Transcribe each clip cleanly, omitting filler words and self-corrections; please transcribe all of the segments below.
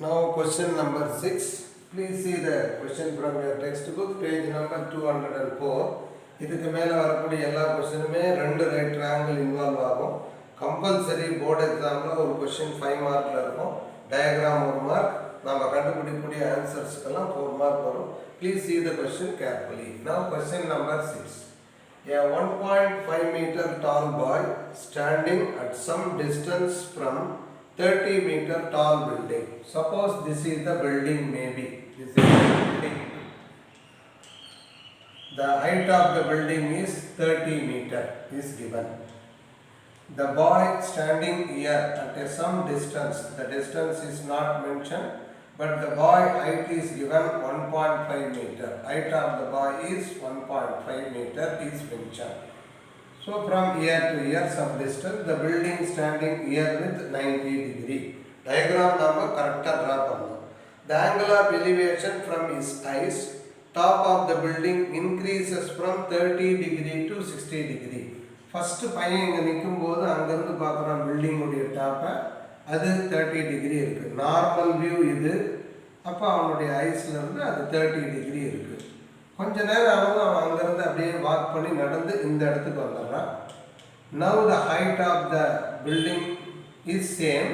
Now question number 6. Please see the question from your textbook, page number 204. இதுக்கு மேலே வரக்கூடிய எல்லா கொஸ்டினுமே ரெண்டு ரைட் ட்ரையாங்கிள் இன்வால்வ் ஆகும். கம்பல்சரி போர்டு எக்ஸாமில் ஒரு கொஸ்டின் 5 மார்க்கில் இருக்கும். டயக்ராம் 1 மார்க், நம்ம கண்டுபிடிக்கக்கூடிய ஆன்சர்ஸ்க்கெல்லாம் 4 மார்க் வரும். Please see the question carefully. Now question number 6. A 1.5 meter tall boy standing at some distance from 30 meter tall building. Suppose this is the building, maybe. This is the building. The height of the building is 30 meter is given. The boy standing here at some distance, the distance is not mentioned, but the boy height is given 1.5 meter. Height of the boy is 1.5 meter is mentioned. So from here to here some distance, the building standing here with 90 degree. Diagram number correctly draw pannu. The angle of elevation from his eyes, top of the building increases from 30 degree to 60 degree. First பையன் இங்கே நிற்கும்போது அங்கேருந்து பார்க்குறான் பில்டிங்குடைய டாப்பை, அது 30 degree இருக்குது. Normal view இது. அப்போ அவனுடைய ஐஸ்லேருந்து அது 30 டிகிரி இருக்குது. கொஞ்ச நேரம் அவன் அங்கேருந்து அப்படியே வாக் பண்ணி நடந்து இந்த இடத்துக்கு வந்துடுறான். Now the height of the building is same,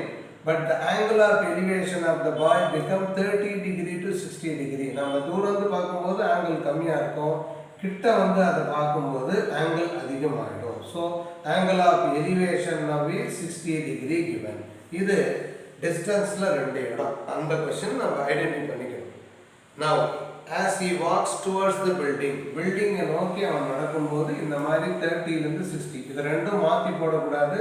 but the angle of elevation of the boy become 30 degree to 60 degree. நம்ம தூரம் வந்து பார்க்கும்போது ஆங்கிள் கம்மியாக இருக்கும், கிட்ட வந்து அதை பார்க்கும்போது ஆங்கிள் அதிகமாகிடும். So angle of elevation now is 60 degree given. இது டிஸ்டன்ஸில் ரெண்டு இடம். அந்த கொஸ்டின் நம்ம ஐடென்டிஃபை பண்ணிக்கணும். Now as he walks towards the building, பில்டிங்கை நோக்கி அவன் நடக்கும்போது இந்த மாதிரி 30லேருந்து 60, இது ரெண்டும் மாற்றி போடக்கூடாது.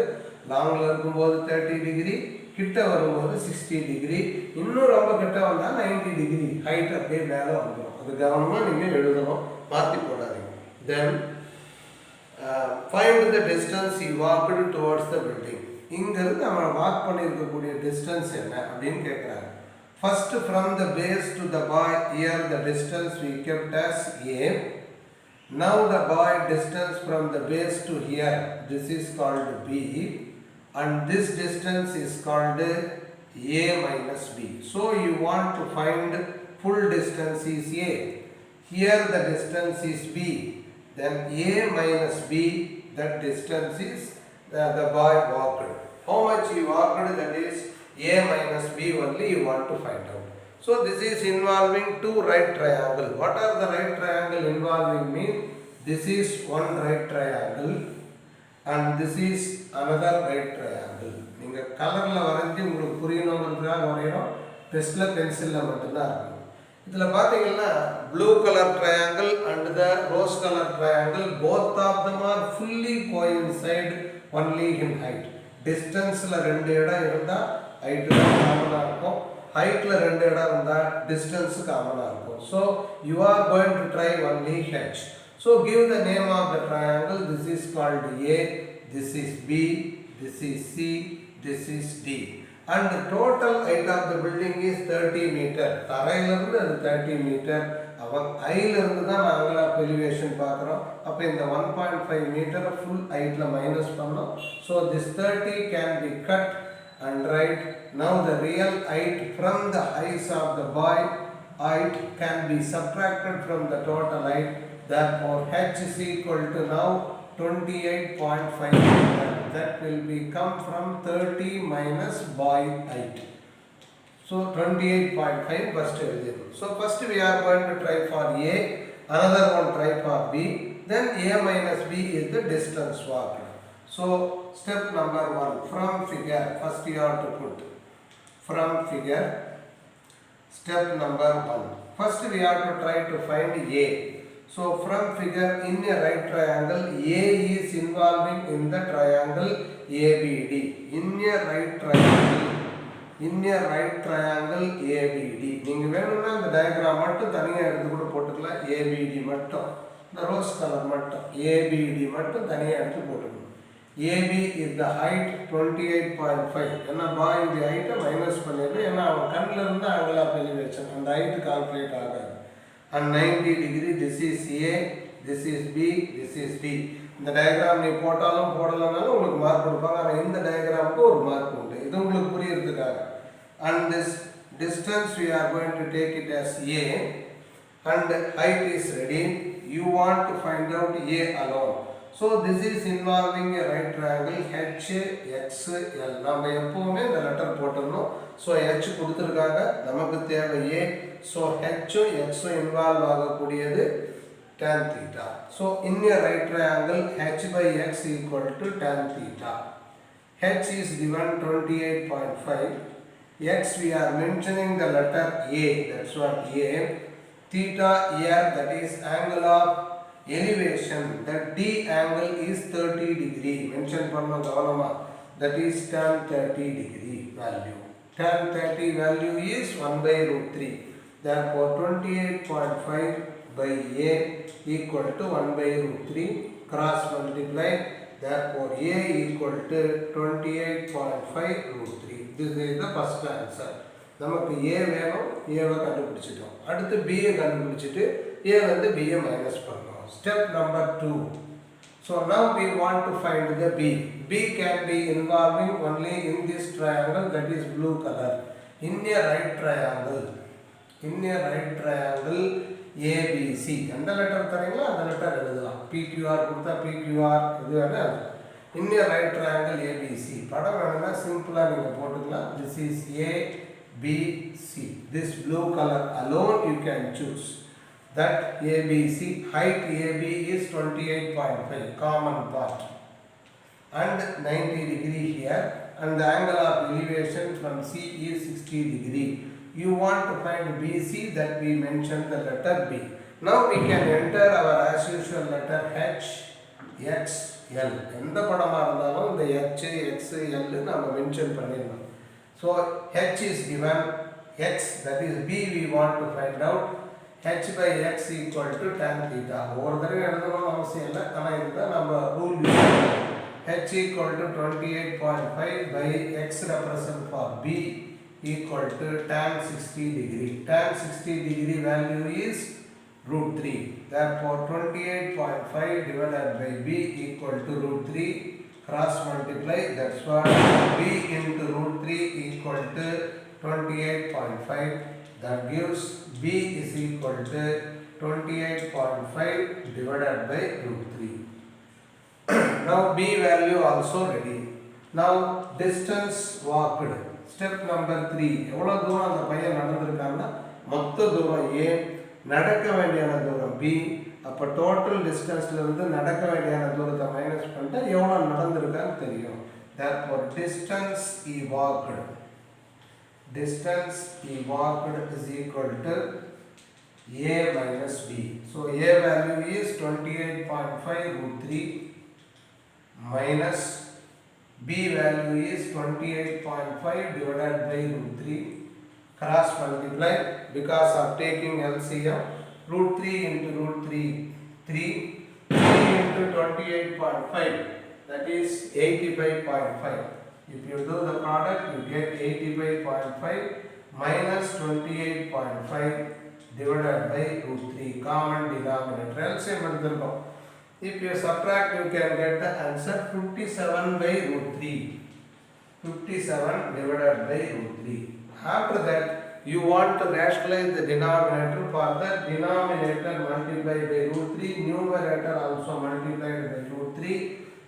லாங்கில் இருக்கும்போது 30 டிகிரி, கிட்ட வரும்போது 60 டிகிரி, இன்னும் ரொம்ப கிட்ட வந்தால் 90 டிகிரி ஹைட் அப்படியே மேலே வந்துடும். அது கவனமாக நீங்கள் எழுதணும், மாற்றி போடாதீங்க. தென் find the distance he walked towards the building. இங்கிருந்து அவன் வாக் பண்ணியிருக்கக்கூடிய டிஸ்டன்ஸ் என்ன அப்படின்னு கேட்குறாங்க. First from the base to the boy, here the distance we kept as A. Now the boy distance from the base to here, this is called B, and this distance is called A minus B. So you want to find full distance is A. Here the distance is B. Then A minus B, that distance is the boy walked. How much he walked, that is A minus B only you want to find out. So this is involving two right triangle. What are the right triangle involving mean? This is one right triangle and this is another right triangle. நீங்க கலர்ல வரைஞ்சி உங்களுக்கு புரியணும்ன்றதுக்காக வரையணும். டெஸ்ட்ல பென்சில்ல மட்டும் தான் இருக்கும். இதில் பார்த்தீங்கன்னா blue colour triangle and the rose colour triangle, both of them are fully coincide only in height. டிஸ்டன்ஸில் ரெண்டு இடம் இருந்தால் ஹைட்டு தான் காமனாக இருக்கும், ஹைட்டில் ரெண்டு இடம் இருந்தால் டிஸ்டன்ஸு காமனாக இருக்கும். So you are going to try only H. So give the name of the triangle. This is called A, this is B, this is C, this is D. And the total height of the building is 30 meter. தரையிலிருந்து அது 30 meter. அவன் ஐலிருந்து தான் angle of elevation பார்க்குறோம். அப்போ இந்த 1.5 meter full ஹைட்டில் minus பண்ணோம். So this 30 can be cut and write. Now the real height from the eyes of the boy height can be subtracted from the total height. Therefore h is equal to now 28.5 meter. That will become from 30 minus boy height. So 28.5 first everything. So first we are going to try for A, another one try for B, then A minus B is the distance walked. So step number 1, from figure, first you have to put from figure. Step number 1, first we have to try to find A. So from figure, in a right triangle, A is involving in the triangle ABD. In a right triangle ABD. நீங்கள் வேணும்னா இந்த diagram மட்டும் தனியாக எடுத்து கூட போட்டுக்கலாம். ABD மட்டும், இந்த ரோஸ் கலர் மட்டும், ABD மட்டும் தனியாக எடுத்து போட்டுக்கணும். AB is the height 28.5. ஏன்னா பாயுடைய ஹைட்டை மைனஸ் பண்ணிடணும், ஏன்னா அவன் கண்ணில் இருந்து ஆங்கிள் ஆஃப் எலிவேஷன், அந்த ஹைட்டு கால்குலேட் ஆகாது. And 90 degree, this is A, this is B, this is D. இந்த டயக்ராம் நீ போட்டாலும் போடலனாலும் உங்களுக்கு மார்க் கொடுப்பாங்க. ஆனால் இந்த டயக்ராமுக்கு ஒரு மார்க் உண்டு, இது உங்களுக்கு புரியறதுக்காக. And this Distance we are going to take it as A and height is ready. You want to find out A alone. So this is involving a right triangle HXL. நம்ம எப்பவுமே இந்த letter போட்டுறணும். So H கொடுத்திருக்காங்க, நமக்கு தேவை A. So H X involve ஆகக்கூடியது tan theta. So in a right triangle H by X equal to tan theta. H is given 28.5. X we are mentioning the letter A, that's what A. Theta here, that is angle of elevation, the D angle is 30 degree. Mention panna gavanama, that is tan 30 degree value. Tan 30 value is 1 by root 3. Therefore 28.5 by A equal to 1 by root 3. Cross multiply. Therefore A equal to 28.5 root 3. This is the first answer. நமக்கு A வேணும், A வை கண்டுபிடிச்சிட்டோம். அடுத்து B யை கண்டுபிடிச்சிட்டு A வந்து B யை minus பண்ணோம். Step number 2. So now we want to find the B. B can be involving only in this triangle, that is blue color. In a right triangle, ABC. எந்த letter தரீங்களோ அந்த letter எழுதலாம். PQR கொடுத்தா PQR இது வேணா. In a right triangle ABC. படம் வேணும்னா சிம்பிளா நீங்க போட்டுக்கலாம். This is A B C. This blue color alone you can choose. That ABC, height AB is 28.5, common part, and 90 degree here, and the angle of elevation from C is 60 degree. You want to find BC, that we mentioned the letter B. Now we can enter our as usual letter H, X, L. எந்த படமா இருந்தாலும் இந்த H, X, L நாம mention பண்ணிடணும். So H is given, X, that is B we want to find out. H by X equal to tan theta. ஒரு தடவை எழுதணும்னு அவசியம் இல்லை, ஆனால் இதுதான் நம்ம ரூல் யூஸ் பண்ணுறோம். H equal to 28.5 by X represent for B equal to tan 60 degree. Tan 60 degree value is root 3. Therefore 28.5 divided by B equal to root 3. Cross multiply, that's what B into root 3 equal to 28.5. That gives B is equal to 28.5 divided by root 3. Now B value also ready. Now distance walked. Step number 3. எவ்வளவு தூரம் அந்த பையன் நடந்திருக்காங்கன்னா மொத்த தூரம் A, நடக்க வேண்டியான தூரம் B. அப்போ total டிஸ்டன்ஸ்ல இருந்து நடக்க வேண்டியான தூரத்தை மைனஸ் பண்ணிட்டா எவ்வளவு நடந்திருக்கான்னு தெரியும். Therefore distance he walked is equal to A minus B. So A value is 28.5 root 3 minus B value is 28.5 divided by root 3. Cross multiply, because of taking LCM. Root 3 into root 3, 3 into 28.5, that is 85.5. If you do the product, you get 85.5 minus 28.5 divided by root 3, common denominator. LCM எடுத்துருக்கோம். If you subtract, you can get the answer 57 by root 3. 57 divided by root 3. After that, you want to rationalize the denominator. For the denominator multiplied by root 3, numerator also multiplied by root 3.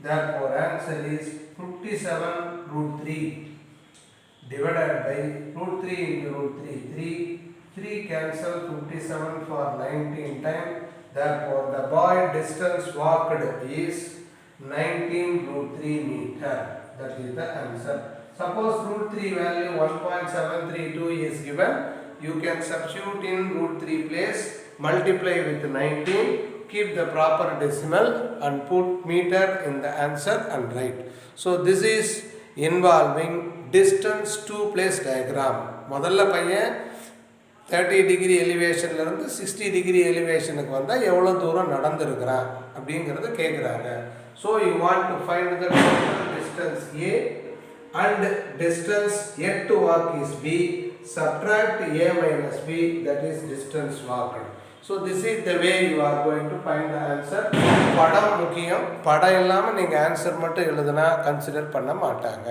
Therefore answer is 57 root 3 divided by root 3 into root 3. 3 cancel, 57 for 19 time. Therefore the boy distance walked is 19 root 3 meter. That is the answer. Suppose root 3 value 1.732 is given, you can substitute in root 3 place, multiply with 19, keep the proper decimal and put meter in the answer and write. So this is involving distance to place diagram. முதல்ல பையன் 30 degree elevation இருந்து 60 degree elevationக்கு வந்தா எவ்வளவு தூரம் நடந்திருக்கிறான் அப்படிங்கறத கேக்குறாங்க. So you want to find the total distance A and distance yet to walk is B. Subtract A minus B, that is distance walked. So this is the way you are going to find the answer. படம் முக்கியம். படம் இல்லாம நீங்க answer மட்டும் எழுதுனா consider பண்ண மாட்டாங்க.